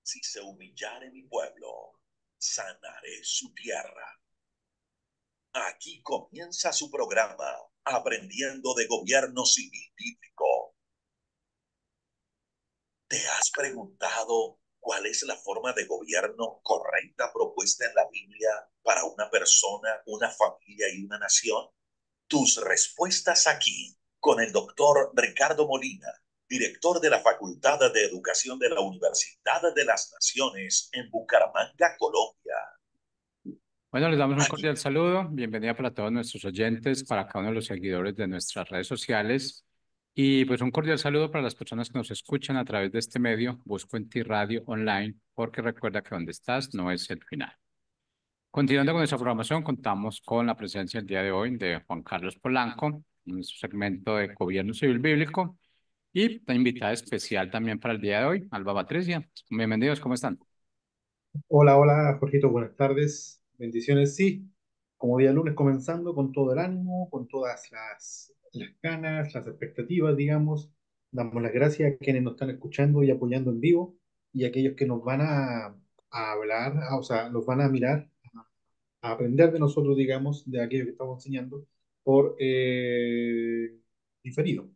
Si se humillare mi pueblo, sanaré su tierra. Aquí comienza su programa, Aprendiendo de Gobierno Civil Bíblico. ¿Te has preguntado cuál es la forma de gobierno correcta propuesta en la Biblia para una persona, una familia y una nación? Tus respuestas aquí con el doctor Ricardo Molina, director de la Facultad de Educación de la Universidad de las Naciones en Bucaramanga, Colombia. Bueno, les damos un Aquí, cordial saludo. Bienvenida para todos nuestros oyentes, para cada uno de los seguidores de nuestras redes sociales. Y pues un cordial saludo para las personas que nos escuchan a través de este medio, Busco en Ti Radio Online, porque recuerda que donde estás no es el final. Continuando con nuestra programación, contamos con la presencia el día de hoy de Juan Carlos Polanco, en nuestro segmento de Gobierno Civil Bíblico, y la invitada especial también para el día de hoy, Alba Patricia. Bienvenidos, ¿cómo están? Hola, hola, Jorgito, buenas tardes. Bendiciones, sí. Como día lunes comenzando con todo el ánimo, con todas las ganas, las expectativas, digamos. Damos las gracias a quienes nos están escuchando y apoyando en vivo y a aquellos que nos van a hablar, o sea, nos van a mirar, a aprender de nosotros, digamos, de aquello que estamos enseñando por diferido.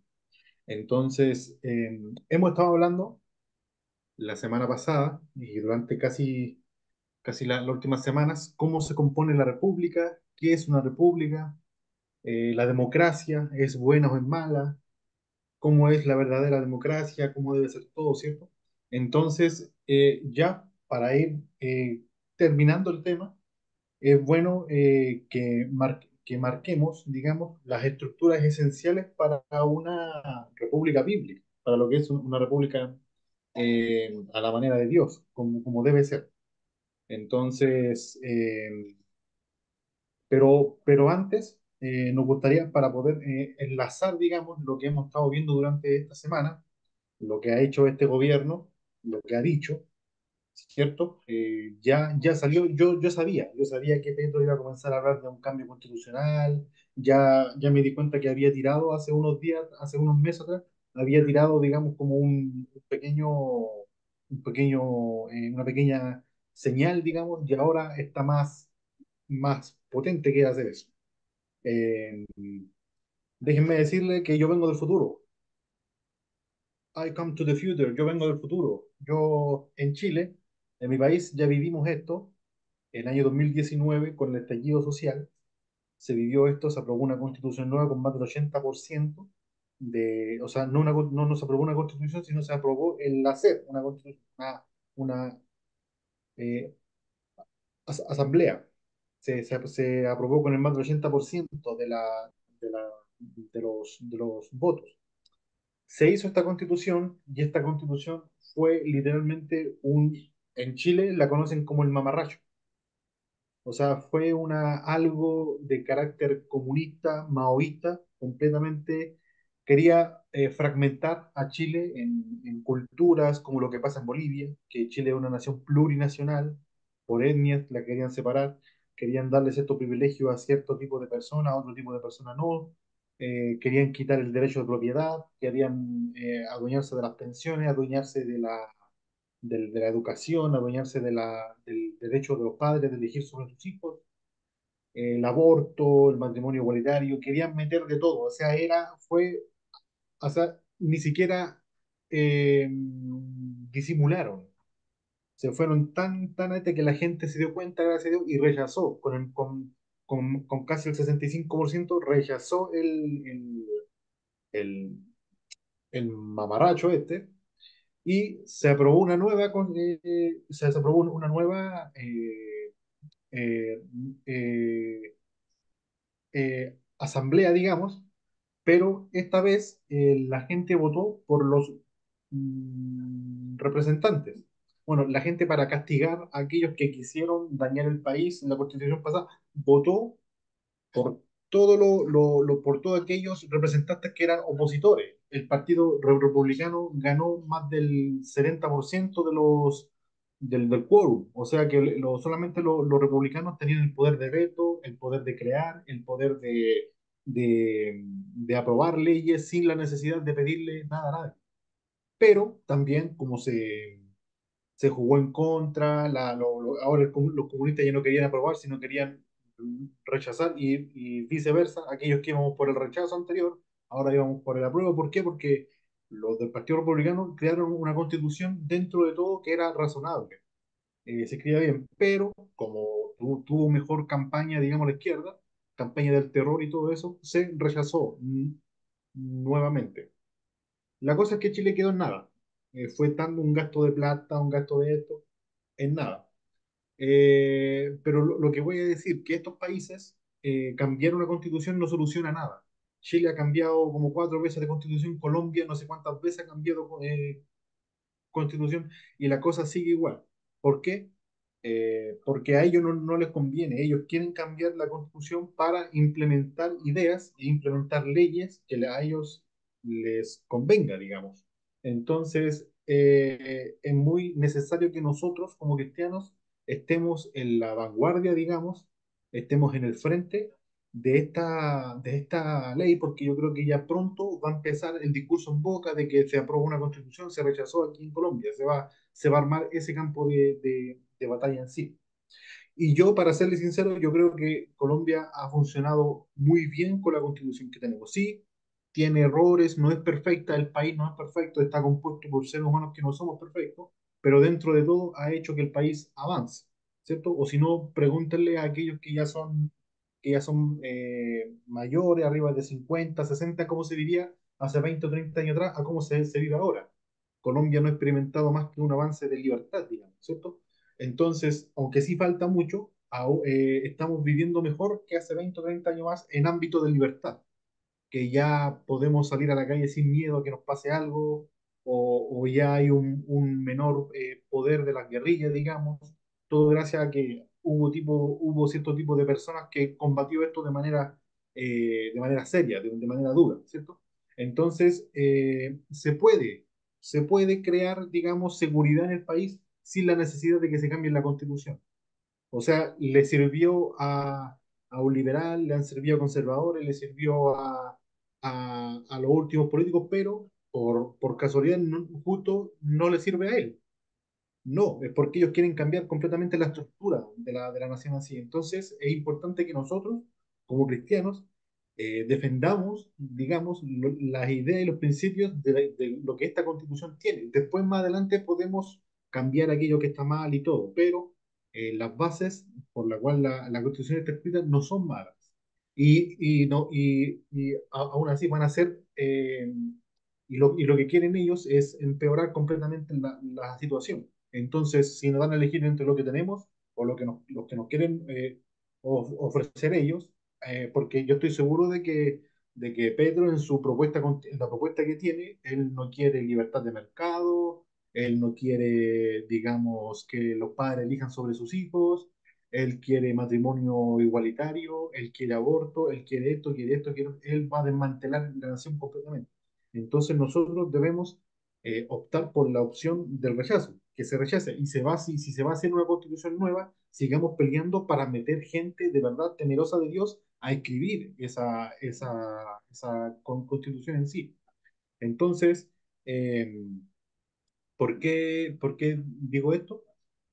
Entonces, hemos estado hablando la semana pasada y durante casi las últimas semanas, cómo se compone la república, qué es una república, la democracia es buena o es mala, cómo es la verdadera democracia, cómo debe ser todo, ¿cierto? Entonces, ya para ir terminando el tema, es bueno que marquemos, digamos, las estructuras esenciales para una república bíblica, para lo que es una república a la manera de Dios, como debe ser. Entonces, pero antes, nos gustaría, para poder enlazar, digamos, lo que hemos estado viendo durante esta semana, lo que ha hecho este gobierno, lo que ha dicho, ¿cierto? Ya salió, yo sabía que Petro iba a comenzar a hablar de un cambio constitucional, ya me di cuenta que había tirado hace unos días, hace unos meses atrás, había tirado, digamos, como una pequeña señal, digamos, y ahora está más potente que hacer eso. Eh, Déjenme decirle que yo vengo del futuro. I come to the future. Yo vengo del futuro. Yo en Chile, en mi país, ya vivimos esto. El año 2019, con el estallido social, se vivió esto, se aprobó una constitución nueva con más del 80% o sea, no se aprobó una constitución, sino se aprobó el hacer una constitución, una eh, asamblea. Se aprobó con el más del 80% de, la, de los votos. Se hizo esta constitución y esta constitución fue literalmente en Chile la conocen como el mamarracho. O sea, fue algo de carácter comunista, maoísta, completamente. Quería fragmentar a Chile en culturas, como lo que pasa en Bolivia, que Chile es una nación plurinacional, por etnias la querían separar, querían darle cierto privilegio a cierto tipo de personas, a otro tipo de personas no. Querían quitar el derecho de propiedad, querían adueñarse de las pensiones, adueñarse de la educación, adueñarse del derecho de los padres de elegir sobre sus hijos, el aborto, el matrimonio igualitario, querían meter de todo, o sea, o sea, ni siquiera disimularon, se fueron tan alto que la gente se dio cuenta, gracias a Dios, y rechazó, con casi el 65% rechazó el, el mamarracho este, y se aprobó una nueva eh, eh, asamblea, digamos, pero esta vez la gente votó por los representantes. Bueno, la gente, para castigar a aquellos que quisieron dañar el país en la constitución pasada, votó por por todos aquellos representantes que eran opositores. El Partido Republicano ganó más del 70% del quórum, o sea que solamente los republicanos tenían el poder de veto, el poder de crear, el poder de aprobar leyes sin la necesidad de pedirle nada a nadie. Pero también, como se jugó en contra, ahora los comunistas ya no querían aprobar, sino querían rechazar y viceversa, aquellos que íbamos por el rechazo anterior, ahora íbamos por el apruebo. ¿Por qué? Porque los del Partido Republicano crearon una constitución dentro de todo que era razonable, se escribía bien, pero como tuvo mejor campaña, digamos, la izquierda, campaña del terror y todo eso, se rechazó nuevamente. La cosa es que Chile quedó en nada. Fue tanto un gasto de plata, un gasto de esto, en nada. Pero lo que voy a decir, que estos países cambiar una constitución no soluciona nada. Chile ha cambiado como 4 veces de constitución, Colombia no sé cuántas veces ha cambiado constitución y la cosa sigue igual. ¿Por qué? Porque a ellos no les conviene. Ellos quieren cambiar la constitución para implementar ideas e implementar leyes que a ellos les convenga, digamos. Entonces, es muy necesario que nosotros, como cristianos, estemos en la vanguardia, digamos, estemos en el frente de esta ley, porque yo creo que ya pronto va a empezar el discurso en boca de que se aprobó una constitución, se rechazó aquí en Colombia, se va a armar ese campo de batalla en sí. Y yo, para serle sincero, yo creo que Colombia ha funcionado muy bien con la constitución que tenemos. Sí, tiene errores, no es perfecta, el país no es perfecto, está compuesto por seres humanos que no somos perfectos, pero dentro de todo ha hecho que el país avance, ¿cierto? O si no, pregúntenle a aquellos que ya son mayores, arriba de 50, 60, cómo se vivía hace 20 o 30 años atrás, a cómo se vive ahora. Colombia no ha experimentado más que un avance de libertad, digamos, ¿cierto? Entonces, aunque sí falta mucho, estamos viviendo mejor que hace 20 o 30 años más en ámbito de libertad, que ya podemos salir a la calle sin miedo a que nos pase algo, o ya hay un menor poder de las guerrillas, digamos, todo gracias a que hubo cierto tipo de personas que combatió esto de manera seria, de manera dura, ¿cierto? Entonces, se puede crear, digamos, seguridad en el país sin la necesidad de que se cambie la constitución. O sea, le sirvió a un liberal, le han servido a conservadores, le sirvió a los últimos políticos, pero por casualidad justo no le sirve a él. No, es porque ellos quieren cambiar completamente la estructura de la nación así. Entonces, es importante que nosotros, como cristianos, defendamos, digamos, las ideas y los principios de lo que esta constitución tiene. Después, más adelante, podemos cambiar aquello que está mal y todo, pero las bases por las cuales la constitución está escrita no son malas. Aún así van a ser, y lo que quieren ellos es empeorar completamente la situación. Entonces, si nos dan a elegir entre lo que tenemos o lo que nos quieren ofrecer ellos, porque yo estoy seguro de que Pedro en la propuesta que tiene, él no quiere libertad de mercado, él no quiere, digamos, que los padres elijan sobre sus hijos, él quiere matrimonio igualitario, él quiere aborto, él quiere esto, él va a desmantelar la nación completamente. Entonces nosotros debemos optar por la opción del rechazo, que se rechace. Y si se va a hacer una constitución nueva, sigamos peleando para meter gente de verdad temerosa de Dios a escribir esa constitución en sí. Entonces, eh, ¿por qué digo esto?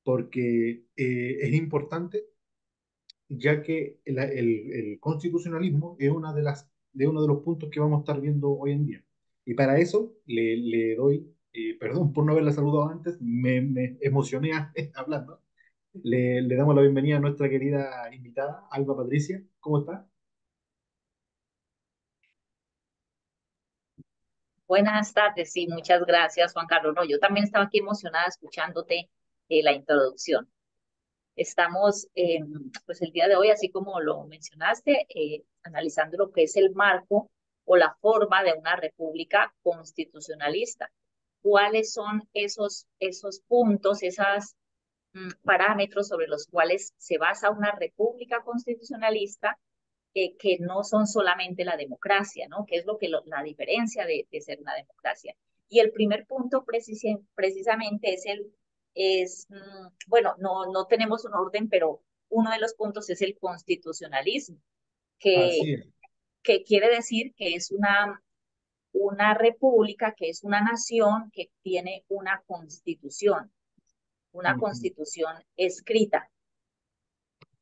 Porque es importante, ya que el constitucionalismo es uno de los puntos que vamos a estar viendo hoy en día. Y para eso le doy, perdón por no haberla saludado antes, me emocioné hablando. Le damos la bienvenida a nuestra querida invitada, Alba Patricia. ¿Cómo está? Buenas tardes, sí, muchas gracias, Juan Carlos. No, yo también estaba aquí emocionada escuchándote la introducción. Estamos, pues el día de hoy, así como lo mencionaste, analizando lo que es el marco o la forma de una república constitucionalista. ¿Cuáles son esos puntos, esos parámetros sobre los cuales se basa una república constitucionalista que no son solamente la democracia, ¿no? Que es la diferencia de ser una democracia? Y el primer punto precisamente bueno, no tenemos un orden, pero uno de los puntos es el constitucionalismo, que, Así es. que quiere decir que es una república, que es una nación que tiene una constitución. una constitución escrita.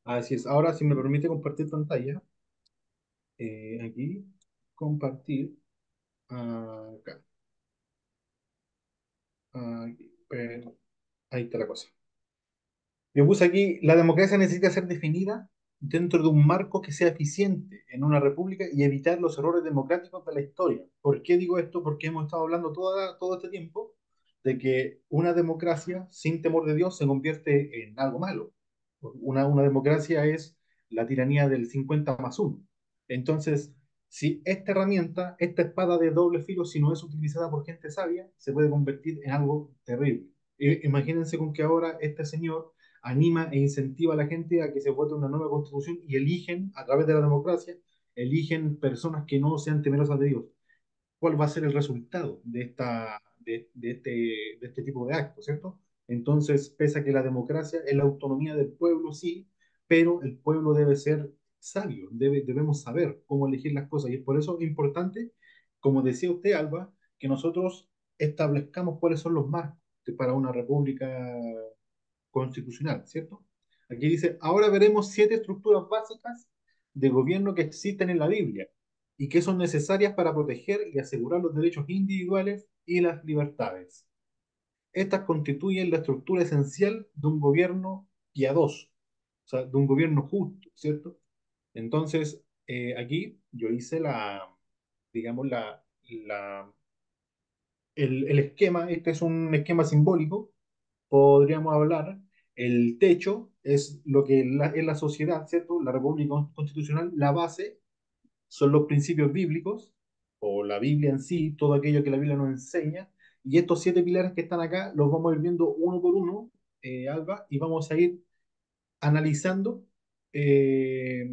Así es. Ahora, si me permite compartir pantalla, aquí, compartir, acá, aquí, ahí está la cosa. Yo puse aquí, la democracia necesita ser definida dentro de un marco que sea eficiente en una república y evitar los errores democráticos de la historia. ¿Por qué digo esto? Porque hemos estado hablando todo este tiempo de que una democracia sin temor de Dios se convierte en algo malo. Una democracia es la tiranía del 50+1. Entonces, si esta herramienta, esta espada de doble filo, si no es utilizada por gente sabia, se puede convertir en algo terrible. Imagínense con que ahora este señor anima e incentiva a la gente a que se vote una nueva constitución y eligen, a través de la democracia, eligen personas que no sean temerosas de Dios. ¿Cuál va a ser el resultado de este tipo de actos, ¿cierto? Entonces, pese a que la democracia es la autonomía del pueblo, sí, pero el pueblo debe ser sabio, debemos saber cómo elegir las cosas y es por eso importante, como decía usted, Alba, que nosotros establezcamos cuáles son los marcos para una república constitucional, ¿cierto? Aquí dice, ahora veremos 7 estructuras básicas de gobierno que existen en la Biblia y que son necesarias para proteger y asegurar los derechos individuales y las libertades. Estas constituyen la estructura esencial de un gobierno piadoso, o sea, de un gobierno justo, ¿cierto? Entonces, aquí yo hice digamos, el esquema, este es un esquema simbólico podríamos hablar, el techo es lo que es la sociedad, ¿cierto? La República Constitucional, la base son los principios bíblicos, o la Biblia en sí, todo aquello que la Biblia nos enseña, y estos 7 pilares que están acá los vamos a ir viendo uno por uno, Alba, y vamos a ir analizando eh,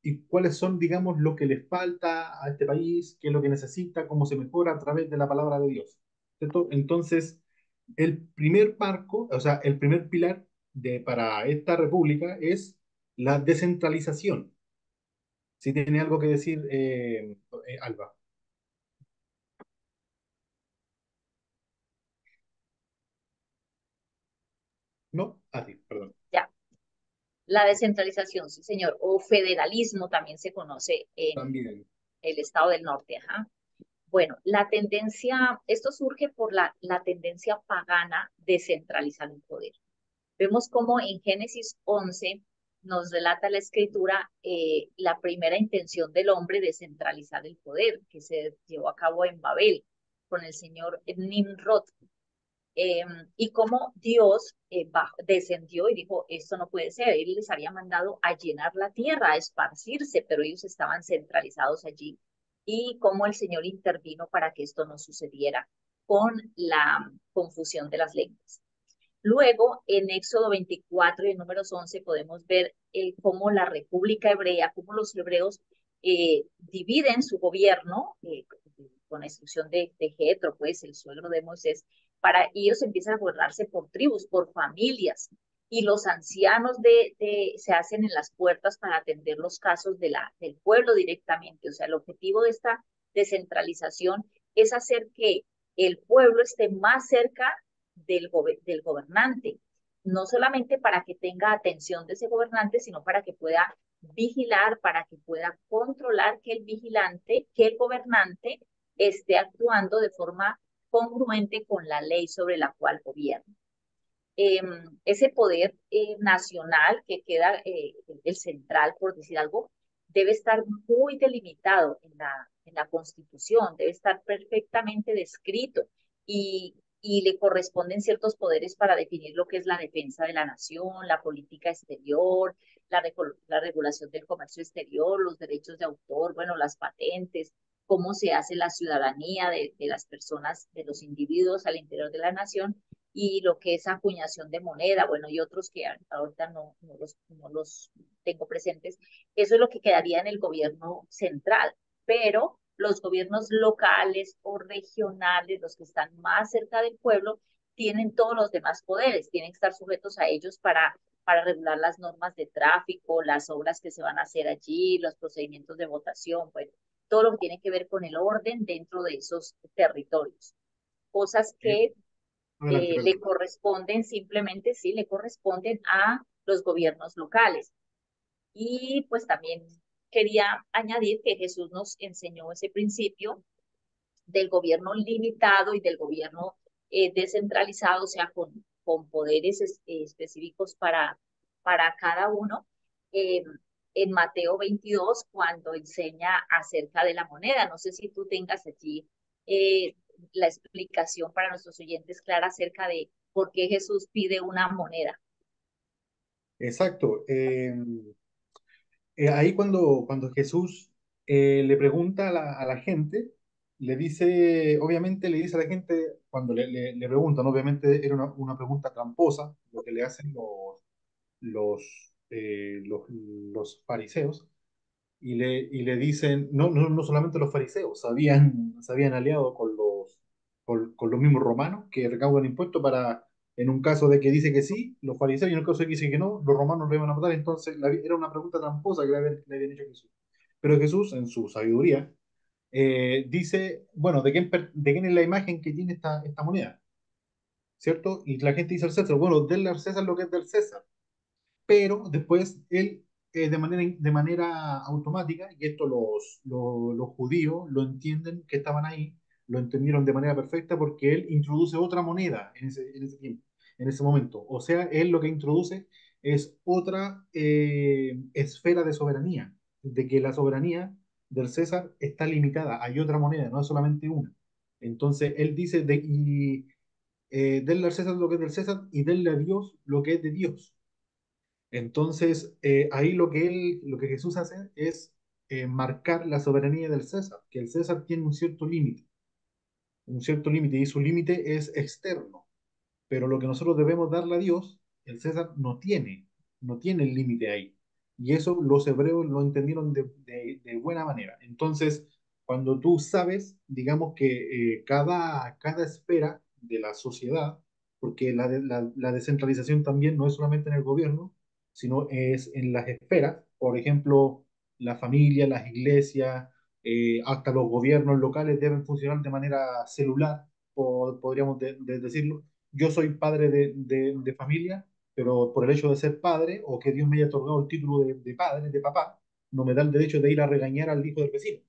y cuáles son, digamos, lo que les falta a este país, qué es lo que necesita, cómo se mejora a través de la palabra de Dios. ¿Cierto? Entonces, el primer marco, o sea, el primer pilar para esta república es la descentralización. Si tiene algo que decir, Alba. ¿No? A ti, perdón. Ya, la descentralización, sí, señor, o federalismo también se conoce en También. el estado del norte. Ajá. Bueno, la tendencia, esto surge por la tendencia pagana de centralizar el poder. Vemos cómo en Génesis 11 nos relata la escritura la primera intención del hombre de centralizar el poder, que se llevó a cabo en Babel con el señor Nimrod. Eh, y cómo Dios descendió y dijo, esto no puede ser. Él les había mandado a llenar la tierra, a esparcirse, pero ellos estaban centralizados allí. Y cómo el Señor intervino para que esto no sucediera con la confusión de las lenguas. Luego, en Éxodo 24 y en Números 11 podemos ver cómo la República Hebrea, cómo los hebreos dividen su gobierno con la instrucción de Jetro, pues el suegro de Moisés, para ellos empiezan a gobernarse por tribus, por familias, y los ancianos se hacen en las puertas para atender los casos del pueblo directamente. O sea, el objetivo de esta descentralización es hacer que el pueblo esté más cerca del gobernante, no solamente para que tenga atención de ese gobernante, sino para que pueda vigilar, para que pueda controlar que el vigilante, que el gobernante esté actuando de forma congruente con la ley sobre la cual gobierna. Ese poder nacional que queda, el central, por decir algo, debe estar muy delimitado en la Constitución, debe estar perfectamente descrito y le corresponden ciertos poderes para definir lo que es la defensa de la nación, la política exterior, la regulación del comercio exterior, los derechos de autor, bueno, las patentes, cómo se hace la ciudadanía de las personas, de los individuos al interior de la nación y lo que es acuñación de moneda, bueno, y otros que ahorita no los tengo presentes. Eso es lo que quedaría en el gobierno central, pero los gobiernos locales o regionales, los que están más cerca del pueblo, tienen todos los demás poderes, tienen que estar sujetos a ellos para regular las normas de tráfico, las obras que se van a hacer allí, los procedimientos de votación, bueno, todo lo que tiene que ver con el orden dentro de esos territorios. Cosas Sí. que Adelante, le perdón. corresponden simplemente, sí, le corresponden a los gobiernos locales. Y pues también quería añadir que Jesús nos enseñó ese principio del gobierno limitado y del gobierno descentralizado, o sea, con poderes específicos para cada uno. Eh, en Mateo 22, cuando enseña acerca de la moneda, no sé si tú tengas allí eh, la explicación para nuestros oyentes clara acerca de por qué Jesús pide una moneda. Exacto. Ahí cuando Jesús le pregunta a la gente, le dice, obviamente le dice a la gente, cuando le preguntan, obviamente era una pregunta tramposa, lo que le hacen los fariseos, y le dicen, no solamente los fariseos, se habían aliado con los mismos romanos que recaudan impuestos para, en un caso de que dice que sí, los fariseos, y en un caso de que dice que no, los romanos le iban a matar. Entonces era una pregunta tramposa que le habían hecho a Jesús. Pero Jesús, en su sabiduría, dice, bueno, ¿de quién es la imagen que tiene esta moneda? ¿Cierto? Y la gente dice al César, bueno, denle al César lo que es del César, pero después él, de manera automática, y esto los judíos lo entienden que estaban ahí, lo entendieron de manera perfecta porque él introduce otra moneda en ese tiempo, en ese momento. O sea, él lo que introduce es otra esfera de soberanía, de que la soberanía del César está limitada, hay otra moneda, no es solamente una. Entonces, él dice, denle al César lo que es del César y denle a Dios lo que es de Dios. Entonces, ahí lo que Jesús hace es marcar la soberanía del César, que el César tiene un cierto límite, y su límite es externo, pero lo que nosotros debemos darle a Dios, el César no tiene el límite ahí. Y eso los hebreos lo entendieron de buena manera. Entonces, cuando tú sabes, digamos que cada esfera de la sociedad, porque la descentralización también no es solamente en el gobierno, sino es en las esferas, por ejemplo, la familia, las iglesias, hasta los gobiernos locales deben funcionar de manera celular, podríamos decirlo. Yo soy padre de familia, pero por el hecho de ser padre, o que Dios me haya otorgado el título de padre, de papá, no me da el derecho de ir a regañar al hijo del vecino,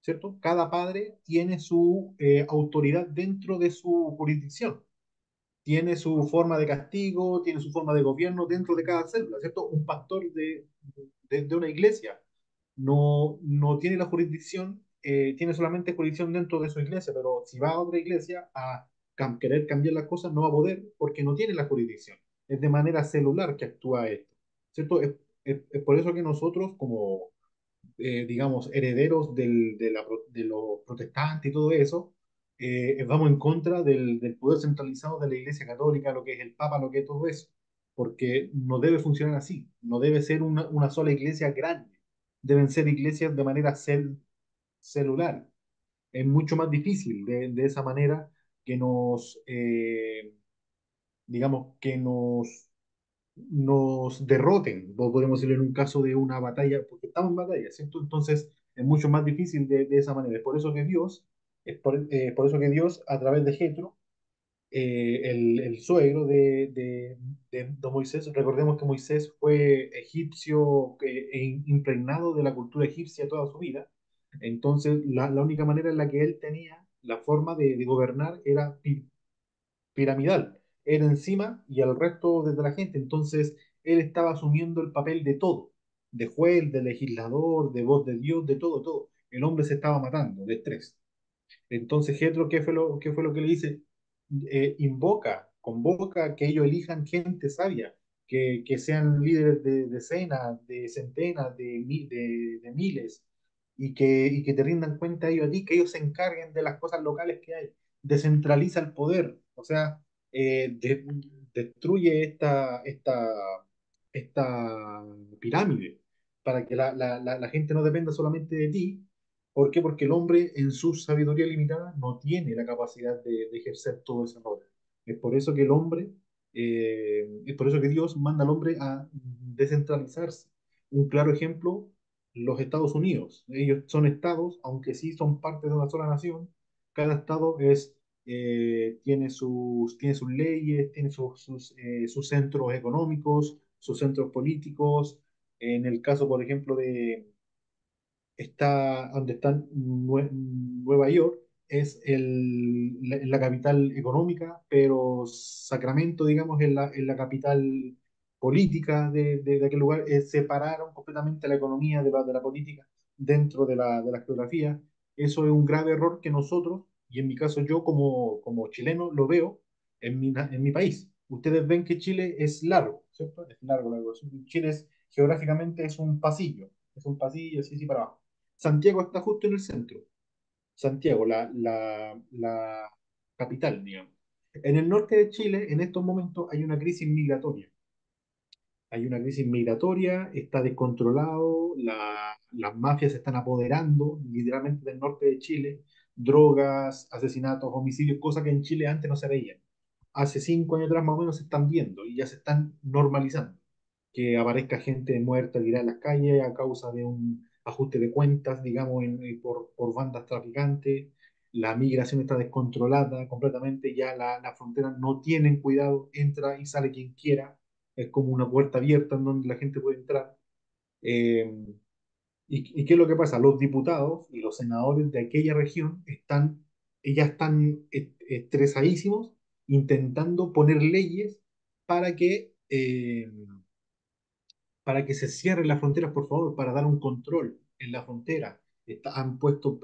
¿cierto? Cada padre tiene su autoridad dentro de su jurisdicción, tiene su forma de castigo, tiene su forma de gobierno dentro de cada célula, ¿cierto? Un pastor de una iglesia no tiene la jurisdicción, tiene solamente jurisdicción dentro de su iglesia, pero si va a otra iglesia a querer cambiar las cosas, no va a poder porque no tiene la jurisdicción. Es de manera celular que actúa esto, ¿cierto? Es por eso que nosotros, como, digamos, herederos de los protestantes y todo eso, vamos en contra del poder centralizado de la Iglesia Católica, lo que es el Papa, lo que es todo eso, porque no debe funcionar así, no debe ser una sola iglesia grande, deben ser iglesias de manera celular. Es mucho más difícil de esa manera que digamos, que nos derroten, podemos decirlo en un caso de una batalla, porque estamos en batalla, ¿cierto? Entonces es mucho más difícil de esa manera. Es por eso que Dios, por eso que Dios, a través de Jetro, el suegro de Moisés, recordemos que Moisés fue egipcio, impregnado de la cultura egipcia toda su vida. Entonces, la única manera en la que él tenía la forma de gobernar era piramidal, era encima y al resto de la gente. Entonces, él estaba asumiendo el papel de todo, de juez, de legislador, de voz de Dios, de todo, todo. El hombre se estaba matando de estrés. Entonces, Jetro, qué fue lo que le dice? Convoca que ellos elijan gente sabia, que sean líderes de decenas, de centenas, de miles, y que te rindan cuenta ellos a ti, que ellos se encarguen de las cosas locales que hay. Descentraliza el poder, o sea, destruye esta pirámide para que la gente no dependa solamente de ti. ¿Por qué? Porque el hombre en su sabiduría limitada no tiene la capacidad de ejercer todo ese rol. Es por eso que es por eso que Dios manda al hombre a descentralizarse. Un claro ejemplo, los Estados Unidos. Ellos son estados, aunque sí son parte de una sola nación, cada estado es tiene sus leyes, tiene sus centros económicos, sus centros políticos. En el caso, por ejemplo, donde está Nueva York, es la capital económica, pero Sacramento, digamos, es la capital política de aquel lugar. Separaron completamente la economía de la política dentro de la geografía. Eso es un grave error que nosotros, y en mi caso yo como chileno, lo veo en mi país. Ustedes ven que Chile es largo, ¿cierto? Es largo, largo. Chile geográficamente es un pasillo así, así para abajo. Santiago está justo en el centro. Santiago, la capital, digamos. En el norte de Chile, en estos momentos, hay una crisis migratoria. Hay una crisis migratoria, está descontrolado, las mafias se están apoderando literalmente del norte de Chile, drogas, asesinatos, homicidios, cosas que en Chile antes no se veían. Hace 5 años atrás más o menos se están viendo y ya se están normalizando. Que aparezca gente muerta tirada en las calles a causa de un ajuste de cuentas, digamos, por bandas traficantes. La migración está descontrolada completamente, ya las fronteras no tienen cuidado, entra y sale quien quiera, es como una puerta abierta en donde la gente puede entrar. Eh, y qué es lo que pasa? Los diputados y los senadores de aquella región ya están estresadísimos intentando poner leyes para para que se cierren las fronteras, por favor, para dar un control en la frontera. Han puesto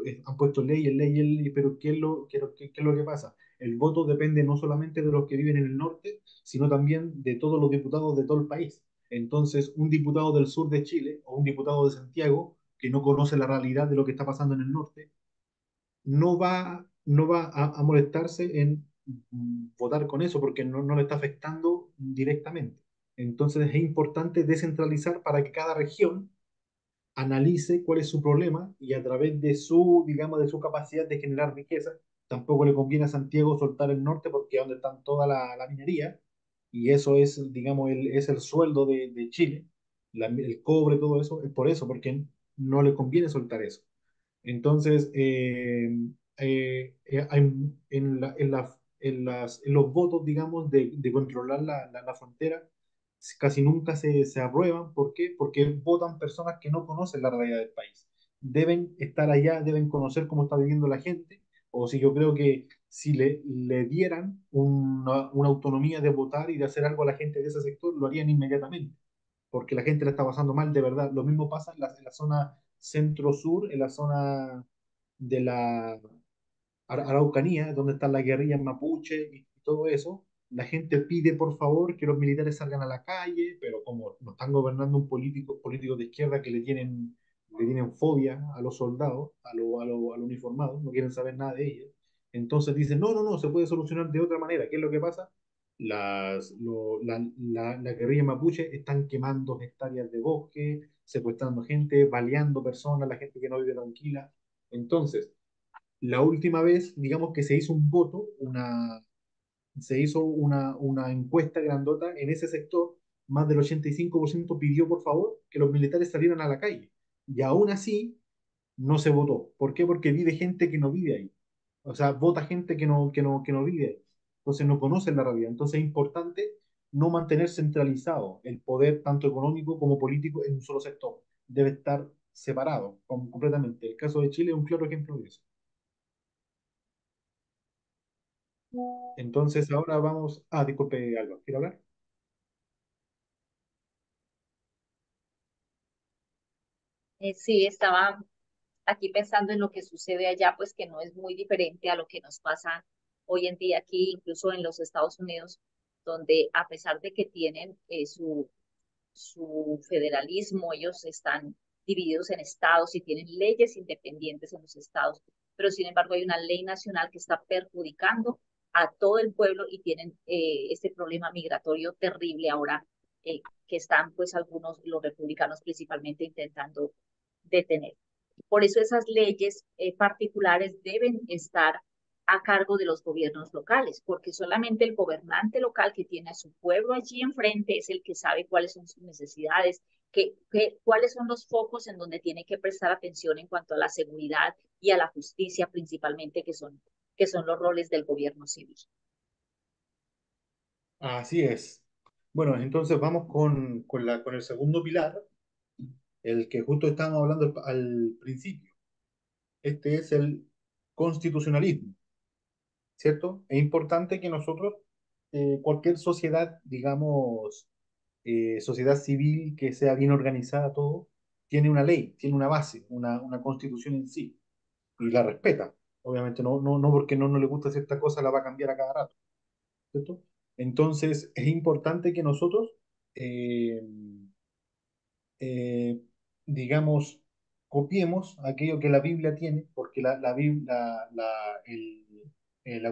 leyes, leyes, leyes, pero ¿qué es lo que pasa? El voto depende no solamente de los que viven en el norte, sino también de todos los diputados de todo el país. Entonces, un diputado del sur de Chile o un diputado de Santiago que no conoce la realidad de lo que está pasando en el norte, no va a molestarse en votar con eso porque no le está afectando directamente. Entonces es importante descentralizar para que cada región analice cuál es su problema y a través de digamos, de su capacidad de generar riqueza, tampoco le conviene a Santiago soltar el norte porque es donde está toda la minería y eso es, digamos, es el sueldo de Chile, el cobre, todo eso, es por eso, porque no le conviene soltar eso. Entonces, en los votos, digamos, de controlar la frontera, casi nunca se aprueban. ¿Por qué? Porque votan personas que no conocen la realidad del país. Deben estar allá, deben conocer cómo está viviendo la gente, o si yo creo que si le dieran una autonomía de votar y de hacer algo a la gente de ese sector, lo harían inmediatamente porque la gente la está pasando mal de verdad. Lo mismo pasa en la zona centro-sur, en la zona de la Araucanía, donde están las guerrillas mapuche y todo eso. La gente pide por favor que los militares salgan a la calle, pero como nos están gobernando políticos de izquierda que le tienen fobia a los soldados, a los uniformados, no quieren saber nada de ellos. Entonces dicen, no, no, no, se puede solucionar de otra manera. ¿Qué es lo que pasa? La guerrilla mapuche están quemando hectáreas de bosque, secuestrando gente, baleando personas, la gente que no vive tranquila. Entonces, la última vez, digamos que se hizo un voto, se hizo una encuesta grandota en ese sector, más del 85% pidió por favor que los militares salieran a la calle. Y aún así no se votó. ¿Por qué? Porque vive gente que no vive ahí. O sea, vota gente que no vive ahí. Entonces no conocen la realidad. Entonces es importante no mantener centralizado el poder tanto económico como político en un solo sector. Debe estar separado completamente. El caso de Chile es un claro ejemplo de eso. Entonces ahora vamos. Ah, disculpe, Alba, ¿quiere hablar? Sí, estaba aquí pensando en lo que sucede allá, pues que no es muy diferente a lo que nos pasa hoy en día aquí, incluso en los Estados Unidos, donde a pesar de que tienen su federalismo, ellos están divididos en estados y tienen leyes independientes en los estados, pero sin embargo hay una ley nacional que está perjudicando a todo el pueblo y tienen este problema migratorio terrible ahora que están pues algunos, los republicanos principalmente intentando detener. Por eso esas leyes particulares deben estar a cargo de los gobiernos locales, porque solamente el gobernante local que tiene a su pueblo allí enfrente es el que sabe cuáles son sus necesidades, cuáles son los focos en donde tiene que prestar atención en cuanto a la seguridad y a la justicia principalmente, que son que son los roles del gobierno civil. Así es. Bueno, entonces vamos con el segundo pilar, el que justo estábamos hablando al principio. Este es el constitucionalismo, ¿cierto? Es importante que nosotros, cualquier sociedad, digamos, sociedad civil que sea bien organizada, todo, tiene una ley, tiene una base, una constitución en sí, y la respeta. Obviamente no porque no le gusta cierta cosa la va a cambiar a cada rato, ¿cierto? Entonces es importante que nosotros, eh, eh, digamos, copiemos aquello que la Biblia tiene, porque la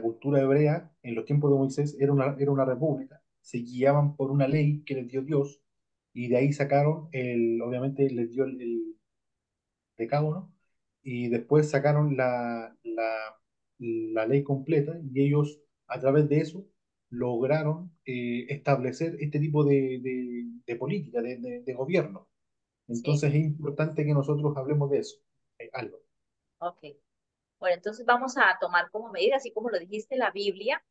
cultura hebrea en los tiempos de Moisés era una república, se guiaban por una ley que les dio Dios, y de ahí sacaron, obviamente les dio el decálogo, y después sacaron la ley completa, y ellos a través de eso lograron establecer este tipo de política, de gobierno. Sí, Entonces es importante que nosotros hablemos de eso, Álvaro. ok. Bueno, entonces vamos a tomar como medida, así como lo dijiste, la Biblia.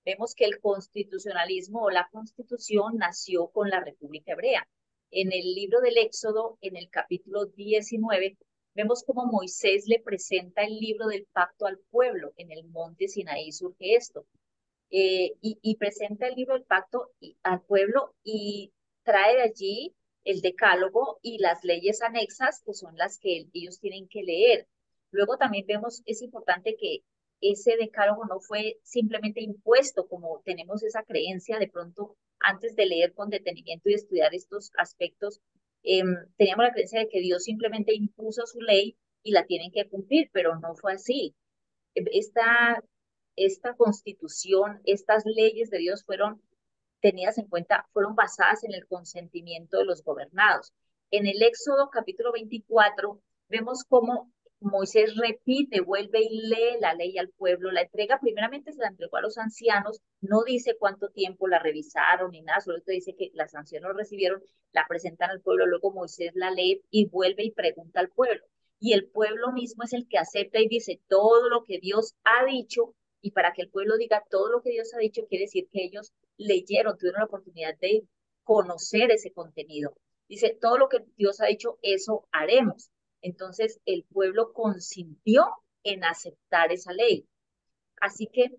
Vemos que el constitucionalismo o la constitución nació con la República Hebrea. En el libro del Éxodo, en el capítulo 19, vemos cómo Moisés le presenta el libro del pacto al pueblo. En el monte Sinaí surge esto. Y presenta el libro del pacto al pueblo y trae de allí el decálogo y las leyes anexas, que son las que ellos tienen que leer. Luego también vemos, es importante que ese decálogo no fue simplemente impuesto, como tenemos esa creencia de pronto antes de leer con detenimiento y estudiar estos aspectos, teníamos la creencia de que Dios simplemente impuso su ley y la tienen que cumplir, pero no fue así. Esta, esta constitución, estas leyes de Dios fueron tenidas en cuenta, fueron basadas en el consentimiento de los gobernados. En el Éxodo capítulo 24 vemos cómo Moisés repite, vuelve y lee la ley al pueblo, la entrega, primeramente se la entregó a los ancianos, no dice cuánto tiempo la revisaron ni nada, solo dice que las ancianos recibieron, la presentan al pueblo, luego Moisés la lee y vuelve y pregunta al pueblo. Y el pueblo mismo es el que acepta y dice todo lo que Dios ha dicho, y para que el pueblo diga todo lo que Dios ha dicho, quiere decir que ellos leyeron, tuvieron la oportunidad de conocer ese contenido. Dice, todo lo que Dios ha dicho, eso haremos. Entonces el pueblo consintió en aceptar esa ley. Así que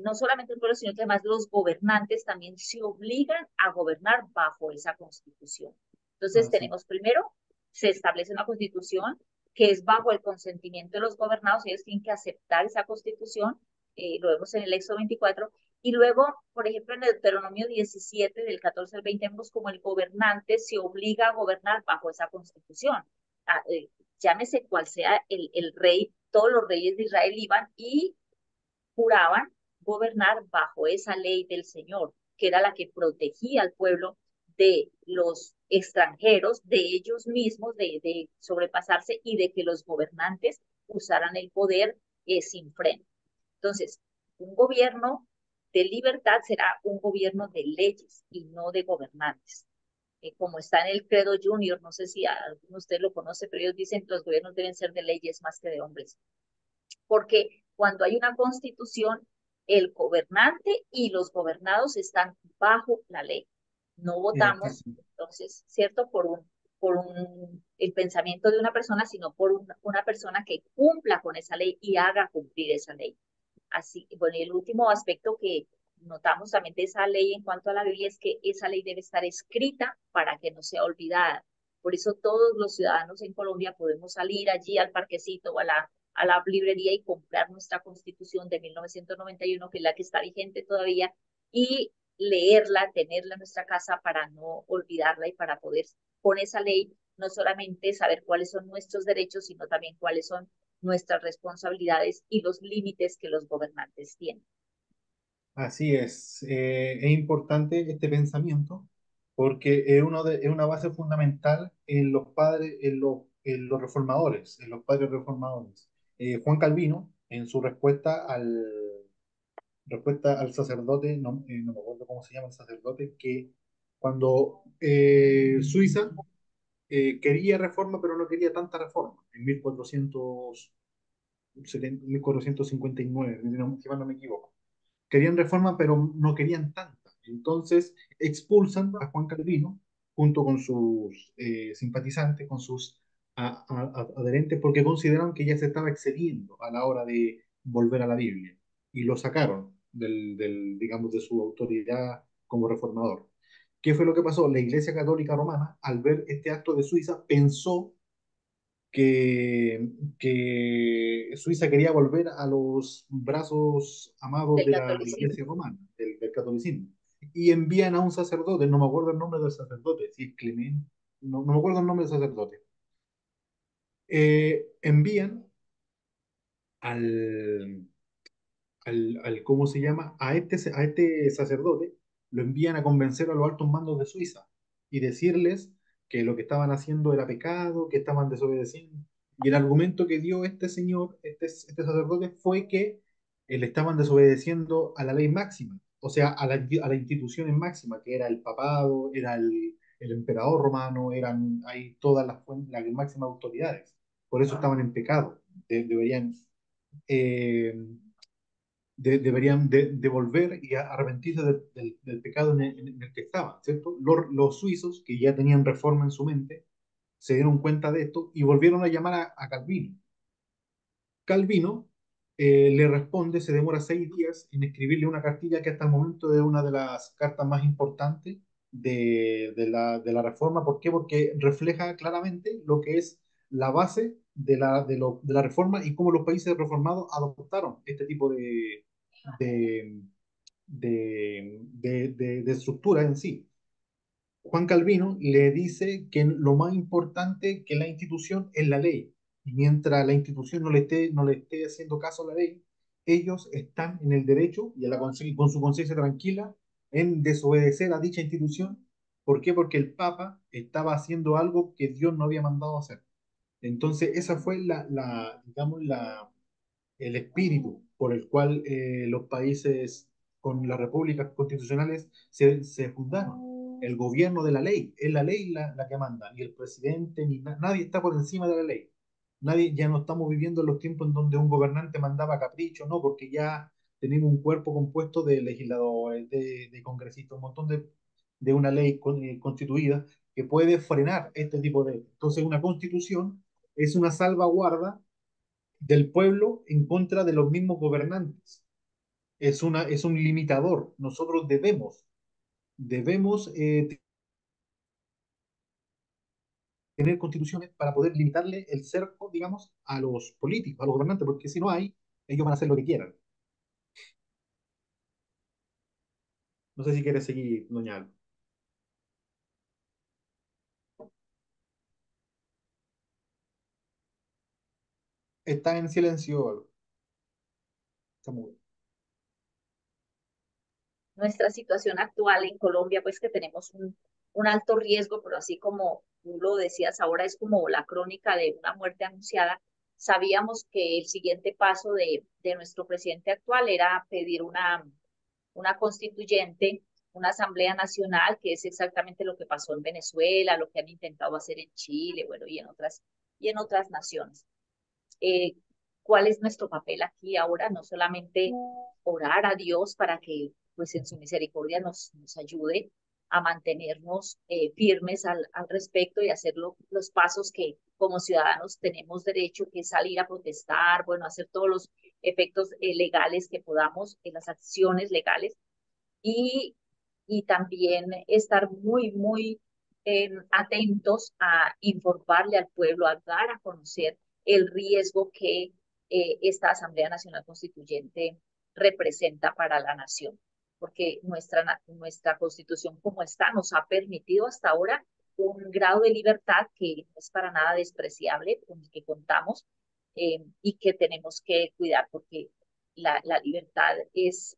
no solamente el pueblo, sino que además los gobernantes también se obligan a gobernar bajo esa constitución. Entonces Así, tenemos primero, se establece una constitución que es bajo el consentimiento de los gobernados, ellos tienen que aceptar esa constitución, lo vemos en el Éxodo 24, y luego, por ejemplo, en el Deuteronomio 17, del 14 al 20, vemos como el gobernante se obliga a gobernar bajo esa constitución. Ah, llámese cual sea el rey, todos los reyes de Israel iban y juraban gobernar bajo esa ley del Señor, que era la que protegía al pueblo de los extranjeros, de ellos mismos, de sobrepasarse y de que los gobernantes usaran el poder sin freno. Entonces, un gobierno de libertad será un gobierno de leyes y no de gobernantes. Como está en el Credo Junior, no sé si alguno de ustedes lo conoce, pero ellos dicen que los gobiernos deben ser de leyes más que de hombres, porque cuando hay una constitución, el gobernante y los gobernados están bajo la ley. No votamos, exacto. entonces, ¿cierto? El pensamiento de una persona, sino por una persona que cumpla con esa ley y haga cumplir esa ley. Así, bueno, y el último aspecto que notamos también de esa ley en cuanto a la Biblia es que esa ley debe estar escrita para que no sea olvidada. Por eso todos los ciudadanos en Colombia podemos salir allí al parquecito o a la librería y comprar nuestra constitución de 1991, que es la que está vigente todavía, y leerla, tenerla en nuestra casa para no olvidarla y para poder, con esa ley, no solamente saber cuáles son nuestros derechos, sino también cuáles son nuestras responsabilidades y los límites que los gobernantes tienen. Así es importante este pensamiento porque es una base fundamental en los padres, en los reformadores, en los padres reformadores. Juan Calvino, en su respuesta al sacerdote, no me acuerdo cómo se llama el sacerdote, que cuando Suiza quería reforma, pero no quería tanta reforma, en 1492, 1459, si mal no me equivoco. Querían reforma, pero no querían tanta. Entonces expulsan a Juan Calvino junto con sus simpatizantes, con sus adherentes, porque consideraron que ya se estaba excediendo a la hora de volver a la Biblia. Y lo sacaron digamos, de su autoridad como reformador. ¿Qué fue lo que pasó? La Iglesia Católica Romana, al ver este acto de Suiza, pensó que Suiza quería volver a los brazos amados del de la catolicismo. Iglesia romana, del catolicismo. Y envían a un sacerdote, no me acuerdo el nombre del sacerdote, si es Clemente, no me acuerdo el nombre del sacerdote. Envían al, ¿cómo se llama? A este sacerdote, lo envían a convencer a los altos mandos de Suiza y decirles que lo que estaban haciendo era pecado, que estaban desobedeciendo. Y el argumento que dio este señor, este sacerdote, fue que le estaban desobedeciendo a la ley máxima, o sea, a la institución máxima, que era el papado, era el emperador romano, eran ahí todas las máximas autoridades. Por eso estaban en pecado. Deberían eh, deberían devolver y arrepentirse del pecado en el que estaban, ¿cierto? Los suizos, que ya tenían reforma en su mente, se dieron cuenta de esto y volvieron a llamar a Calvino. Calvino le responde, se demora 6 días en escribirle una cartilla que hasta el momento es una de las cartas más importantes de la reforma. ¿Por qué? Porque refleja claramente lo que es la base de la reforma y cómo los países reformados adoptaron este tipo de, de estructura en sí. Juan Calvino le dice que lo más importante que la institución es la ley. Y mientras la institución no le esté haciendo caso a la ley, ellos están en el derecho y con su conciencia tranquila en desobedecer a dicha institución. ¿Por qué? Porque el Papa estaba haciendo algo que Dios no había mandado hacer. Entonces, esa fue digamos, el espíritu por el cual los países con las repúblicas constitucionales se fundaron. El gobierno de la ley, es la ley la que manda, ni el presidente, nadie está por encima de la ley. Nadie, ya no estamos viviendo en los tiempos en donde un gobernante mandaba capricho, no, porque ya tenemos un cuerpo compuesto de legisladores, de congresistas, un montón de una ley constituida que puede frenar este tipo de... Entonces, una constitución es una salvaguarda del pueblo en contra de los mismos gobernantes. Es un limitador. Nosotros debemos tener constituciones para poder limitarle el cerco, digamos, a los políticos, a los gobernantes, porque si no hay, ellos van a hacer lo que quieran. No sé si quieres seguir, doña Alba. Está en silencio, Alba. Está muy bien. Nuestra situación actual en Colombia, pues que tenemos un alto riesgo, pero así como tú lo decías ahora, es como la crónica de una muerte anunciada. Sabíamos que el siguiente paso de nuestro presidente actual era pedir una constituyente, una asamblea nacional, que es exactamente lo que pasó en Venezuela, lo que han intentado hacer en Chile, bueno, y en otras naciones. eh, ¿Cuál es nuestro papel aquí ahora? No solamente orar a Dios para que pues en su misericordia nos ayude a mantenernos firmes al respecto y hacer los pasos que como ciudadanos tenemos derecho, que es salir a protestar, bueno, hacer todos los efectos legales que podamos, las acciones legales y, y también estar muy atentos a informarle al pueblo, a dar a conocer el riesgo que esta Asamblea Nacional Constituyente representa para la nación, porque nuestra constitución como está nos ha permitido hasta ahora un grado de libertad que no es para nada despreciable, con el que contamos y que tenemos que cuidar, porque la libertad es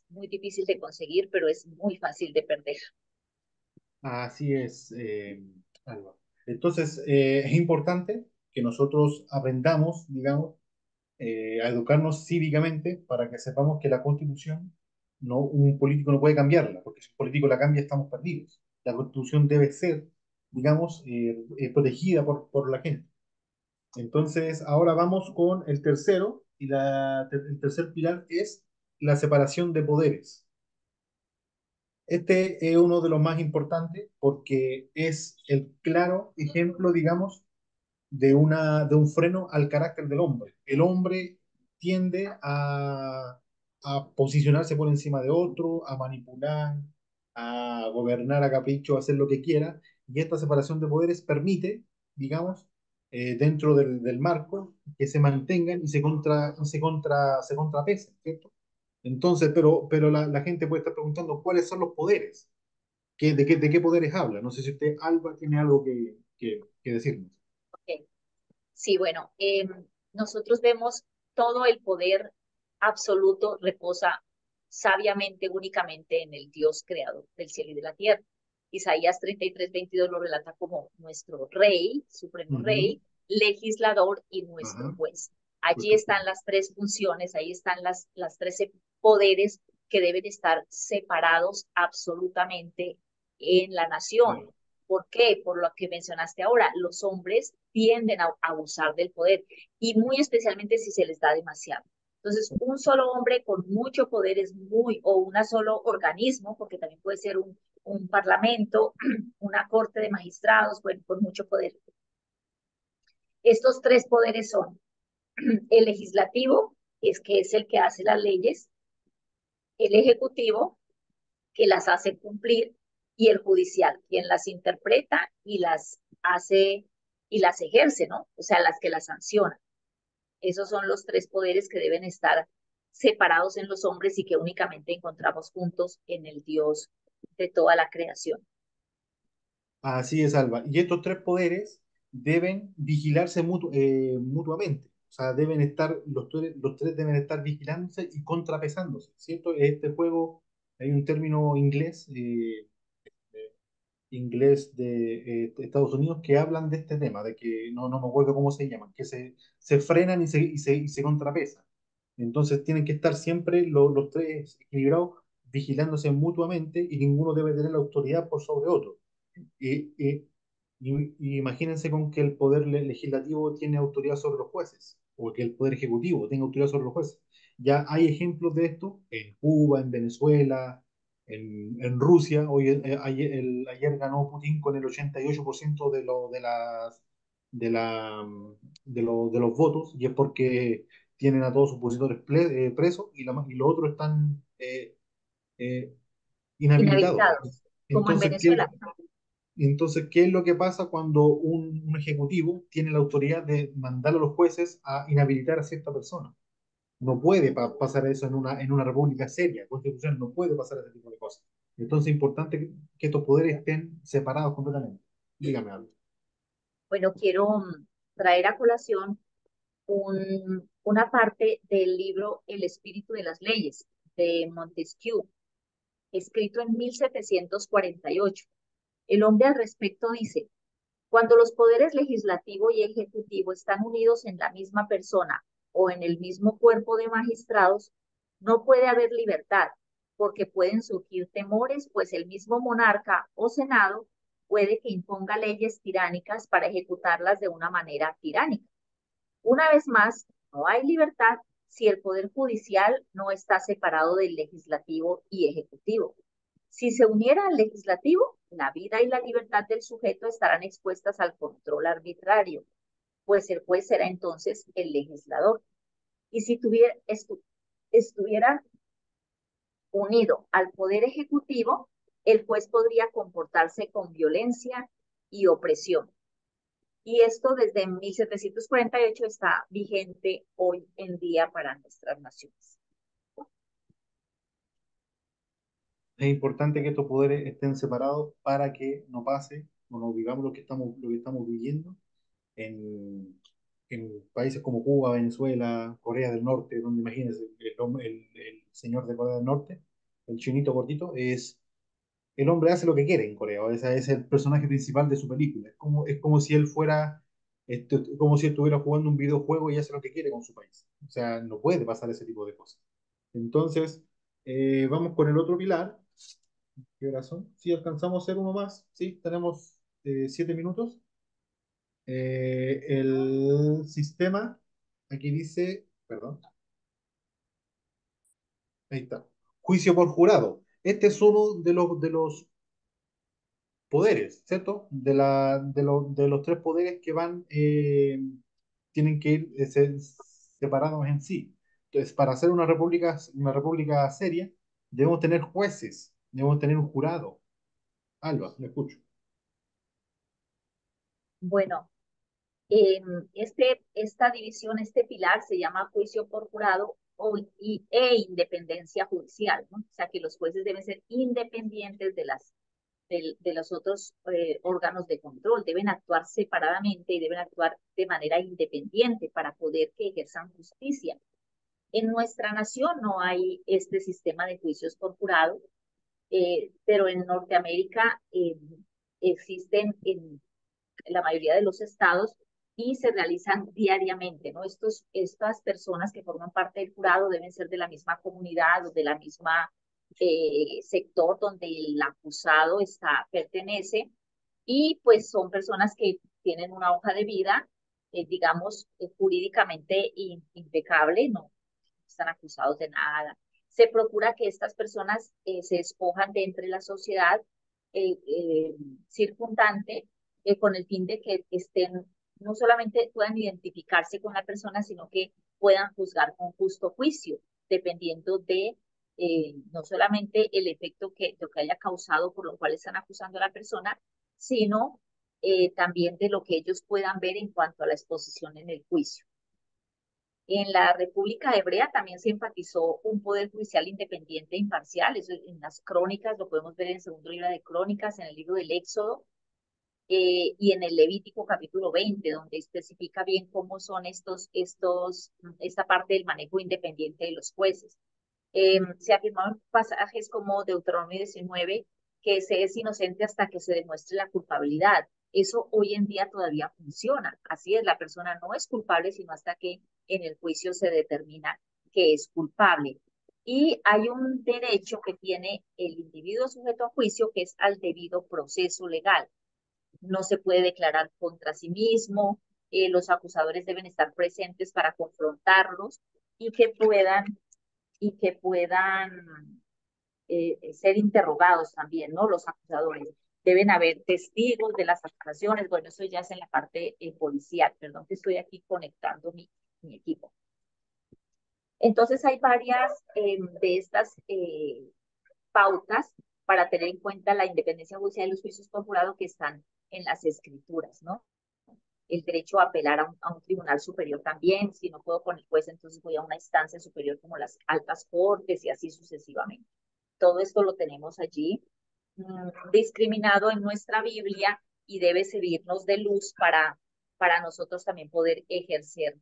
muy difícil de conseguir, pero es muy fácil de perder. Así es, Alba. Entonces, es importante que nosotros aprendamos, digamos, a educarnos cívicamente para que sepamos que la Constitución, un político no puede cambiarla, porque si un político la cambia estamos perdidos. La Constitución debe ser, digamos, protegida por la gente. Entonces, ahora vamos con el tercero, y el tercer pilar es la separación de poderes. Este es uno de los más importantes porque es el claro ejemplo, digamos, de un freno al carácter del hombre. El hombre tiende a posicionarse por encima de otro, a manipular, a gobernar a capricho, a hacer lo que quiera, y esta separación de poderes permite, digamos, dentro del marco, que se mantengan y se contrapesen, ¿cierto? Entonces, pero la gente puede estar preguntando cuáles son los poderes, de qué poderes habla. No sé si usted, Alba, tiene algo que decirnos. Ok. Sí, bueno, nosotros vemos todo el poder absoluto reposa sabiamente, únicamente en el Dios creador del cielo y de la tierra. Isaías 33:22 lo relata como nuestro rey, supremo Ujú. rey, legislador y nuestro Ajá. juez. Allí Puesto están las tres funciones, ahí están las tres poderes que deben estar separados absolutamente en la nación. claro. ¿Por qué? Por lo que mencionaste ahora, los hombres tienden a abusar del poder y muy especialmente si se les da demasiado. Entonces, un solo hombre con mucho poder es muy, o un solo organismo, porque también puede ser un parlamento, una corte de magistrados, bueno, con mucho poder. Estos tres poderes son el legislativo, que es el que hace las leyes, el ejecutivo, que las hace cumplir, y el judicial, quien las interpreta y las hace y las ejerce, ¿no? O sea, las que las sancionan. Esos son los tres poderes que deben estar separados en los hombres y que únicamente encontramos juntos en el Dios de toda la creación. Así es, Alba. Y estos tres poderes deben vigilarse mutuamente. O sea, deben estar, los tres deben estar vigilándose y contrapesándose, ¿cierto? Este juego, hay un término inglés, inglés de Estados Unidos que hablan de este tema, de que no me acuerdo cómo se llaman, que se frenan y se contrapesan. Entonces tienen que estar siempre los tres equilibrados, vigilándose mutuamente y ninguno debe tener la autoridad por sobre otro. Y imagínense con que el poder legislativo tiene autoridad sobre los jueces, o que el poder ejecutivo tenga autoridad sobre los jueces. Ya hay ejemplos de esto en Cuba, en Venezuela, en Rusia. Hoy, ayer ganó Putin con el 88% de los votos, y es porque tienen a todos sus opositores presos y los otros están eh, inhabilitados. Inhabilitados, como en Entonces, Venezuela. ¿qué es lo que pasa cuando un ejecutivo tiene la autoridad de mandar a los jueces a inhabilitar a cierta persona? No puede pasar eso en una república seria, constitucional, no puede pasar ese tipo de cosas. Entonces es importante que estos poderes estén separados completamente. Dígame algo. Bueno, quiero traer a colación una parte del libro El espíritu de las leyes de Montesquieu, escrito en 1748. El hombre al respecto dice: cuando los poderes legislativo y ejecutivo están unidos en la misma persona o en el mismo cuerpo de magistrados, no puede haber libertad, porque pueden surgir temores, pues el mismo monarca o senado puede que imponga leyes tiránicas para ejecutarlas de una manera tiránica. Una vez más, no hay libertad si el poder judicial no está separado del legislativo y ejecutivo. Si se uniera al legislativo, la vida y la libertad del sujeto estarán expuestas al control arbitrario, pues el juez será entonces el legislador. Y si estuviera unido al poder ejecutivo, el juez podría comportarse con violencia y opresión. Y esto desde 1748 está vigente hoy en día para nuestras naciones. Es importante que estos poderes estén separados para que no pase o no vivamos lo que estamos viviendo en, en países como Cuba, Venezuela, Corea del Norte, donde imagínense, el señor de Corea del Norte, el chinito gordito, el hombre hace lo que quiere en Corea. Ese es el personaje principal de su película. Es como si él fuera, como si estuviera jugando un videojuego y hace lo que quiere con su país. O sea, no puede pasar ese tipo de cosas. Entonces, vamos con el otro pilar. ¿Qué horas son? Sí, alcanzamos a hacer uno más. Sí, tenemos 7 minutos. El sistema, aquí dice, perdón, ahí está, juicio por jurado. Este es uno de los poderes, ¿cierto? De los tres poderes que van, tienen que ir separados en sí. Entonces, para hacer una república seria, debemos tener jueces, debemos tener un jurado. Alba, le escucho. Bueno, esta división, este pilar se llama juicio por jurado e independencia judicial, ¿no? O sea, que los jueces deben ser independientes de los otros órganos de control, deben actuar separadamente y deben actuar de manera independiente para poder que ejerzan justicia. En nuestra nación no hay este sistema de juicios por jurado, pero en Norteamérica existen en la mayoría de los estados y se realizan diariamente, ¿no? Estas personas que forman parte del jurado deben ser de la misma comunidad o de la misma sector donde el acusado pertenece, y pues son personas que tienen una hoja de vida, digamos, jurídicamente impecable, no están acusados de nada. Se procura que estas personas se escojan de entre la sociedad eh, eh, circundante, con el fin de que estén, no solamente puedan identificarse con la persona, sino que puedan juzgar con justo juicio, dependiendo de no solamente el efecto lo que haya causado por lo cual están acusando a la persona, sino también de lo que ellos puedan ver en cuanto a la exposición en el juicio. En la República Hebrea también se enfatizó un poder judicial independiente e imparcial. Eso en las crónicas, lo podemos ver en el segundo libro de Crónicas, en el libro del Éxodo, y en el Levítico capítulo 20, donde especifica bien cómo son esta parte del manejo independiente de los jueces. Se afirmaron pasajes como Deuteronomio 19, que se es inocente hasta que se demuestre la culpabilidad. Eso hoy en día todavía funciona. Así es, la persona no es culpable sino hasta que en el juicio se determina que es culpable. Y hay un derecho que tiene el individuo sujeto a juicio, que es al debido proceso legal. No se puede declarar contra sí mismo, los acusadores deben estar presentes para confrontarlos y que puedan ser interrogados también, ¿no? Los acusadores. Deben haber testigos de las acusaciones. Bueno, eso ya es en la parte policial. Perdón que estoy aquí conectando mi equipo. Entonces hay varias de estas pautas para tener en cuenta la independencia judicial y los juicios por jurado que están en las escrituras, ¿no? El derecho a apelar a un tribunal superior también. Si no puedo con el juez, entonces voy a una instancia superior como las altas cortes y así sucesivamente. Todo esto lo tenemos allí discriminado en nuestra Biblia y debe servirnos de luz para nosotros también poder ejercer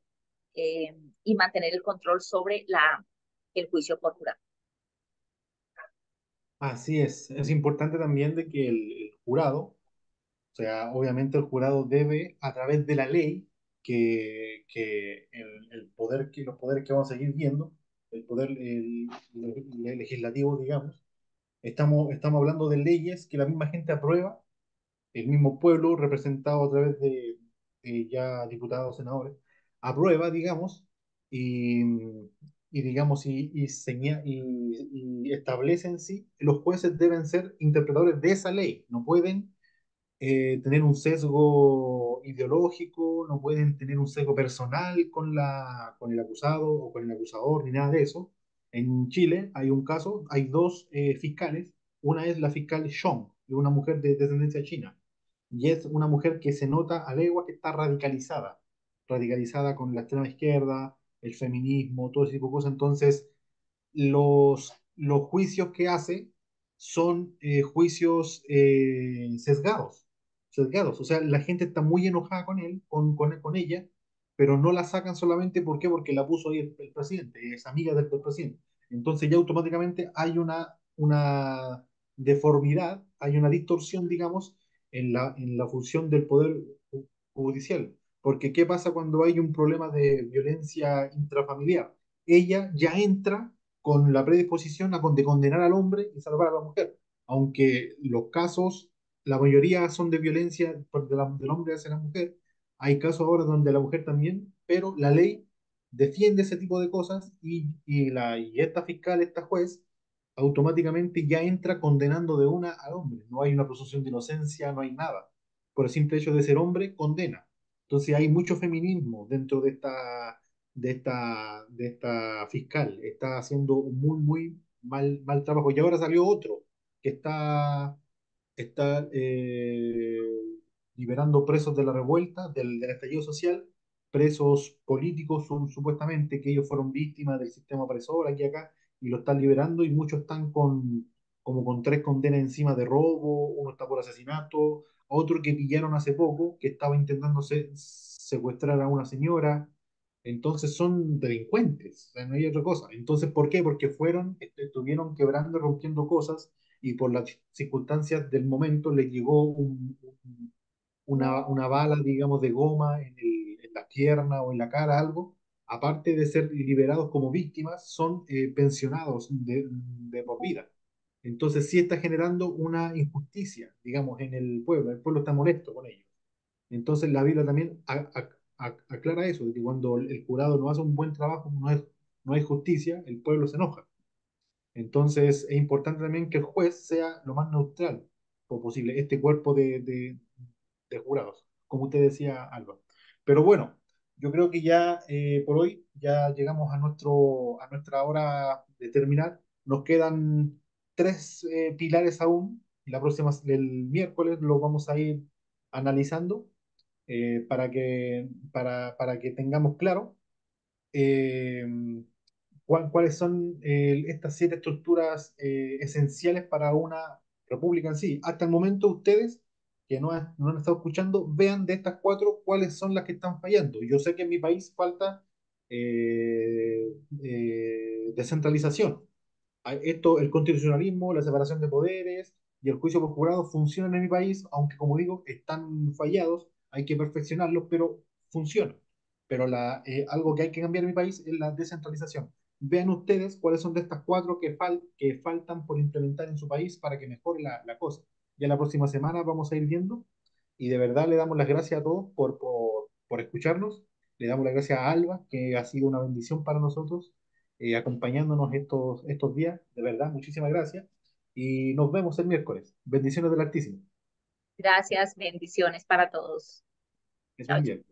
y mantener el control sobre el juicio por jurado. Así es importante también de que el jurado, o sea, obviamente el jurado debe, a través de la ley, que el poder, que los poderes que vamos a seguir viendo, el poder el legislativo, digamos, estamos hablando de leyes que la misma gente aprueba, el mismo pueblo representado a través de ya diputados, senadores, aprueba, digamos, y, y digamos, y establece en sí que los jueces deben ser interpretadores de esa ley, no pueden tener un sesgo ideológico, no pueden tener un sesgo personal con el acusado o con el acusador, ni nada de eso. En Chile hay un caso, hay dos fiscales, una es la fiscal Xiong, una mujer de descendencia china, y es una mujer que se nota a legua que está radicalizada con la extrema izquierda, el feminismo, todo ese tipo de cosas. Entonces, los juicios que hace son juicios sesgados. O sea, la gente está muy enojada con él, con ella, pero no la sacan solamente ¿por qué? Porque la puso ahí el presidente, es amiga del presidente. Entonces ya automáticamente hay una deformidad, hay una distorsión, digamos, en la función del poder judicial. Porque ¿qué pasa cuando hay un problema de violencia intrafamiliar? Ella ya entra con la predisposición de condenar al hombre y salvar a la mujer, aunque los casos, la mayoría son de violencia del hombre hacia la mujer, Hay casos ahora donde la mujer también, pero la ley defiende ese tipo de cosas y esta fiscal, esta juez, automáticamente ya entra condenando de una al hombre. No hay una presunción de inocencia, no hay nada. Por el simple hecho de ser hombre, condena. Entonces hay mucho feminismo dentro de esta fiscal. Está haciendo un muy mal trabajo. Y ahora salió otro que está liberando presos de la revuelta, del estallido social, presos políticos supuestamente, que ellos fueron víctimas del sistema opresor aquí y acá, y lo están liberando y muchos están como con 3 condenas encima de robo, uno está por asesinato, otro que pillaron hace poco, que estaba intentando secuestrar a una señora. Entonces son delincuentes, o sea, no hay otra cosa. Entonces, ¿por qué? Porque estuvieron quebrando y rompiendo cosas y por las circunstancias del momento le llegó una bala, digamos, de goma en la pierna o en la cara, algo. Aparte de ser liberados como víctimas, son pensionados de por vida. Entonces sí está generando una injusticia, digamos, en el pueblo. El pueblo está molesto con ellos. Entonces la Biblia también aclara eso, de que cuando el jurado no hace un buen trabajo, no hay justicia, el pueblo se enoja. Entonces es importante también que el juez sea lo más neutral posible, este cuerpo de jurados, como usted decía, Alba. Pero bueno, yo creo que ya por hoy ya llegamos a nuestra hora de terminar. Nos quedan 3 pilares aún. El miércoles lo vamos a ir analizando para que tengamos claro. eh, cuáles son estas 7 estructuras esenciales para una república en sí. Hasta el momento ustedes que no han estado escuchando, vean de estas 4 cuáles son las que están fallando. Yo sé que en mi país falta descentralización. El constitucionalismo, la separación de poderes y el juicio por jurado funcionan en mi país, aunque como digo, están fallados, hay que perfeccionarlos, pero funcionan. Pero algo que hay que cambiar en mi país es la descentralización. Vean ustedes cuáles son de estas 4 que faltan por implementar en su país para que mejore la cosa. Ya la próxima semana vamos a ir viendo y de verdad le damos las gracias a todos por escucharnos. Le damos las gracias a Alba, que ha sido una bendición para nosotros acompañándonos estos días. De verdad, muchísimas gracias. Y nos vemos el miércoles. Bendiciones del Altísimo. Gracias, bendiciones para todos. Que Chao, estén chao. bien.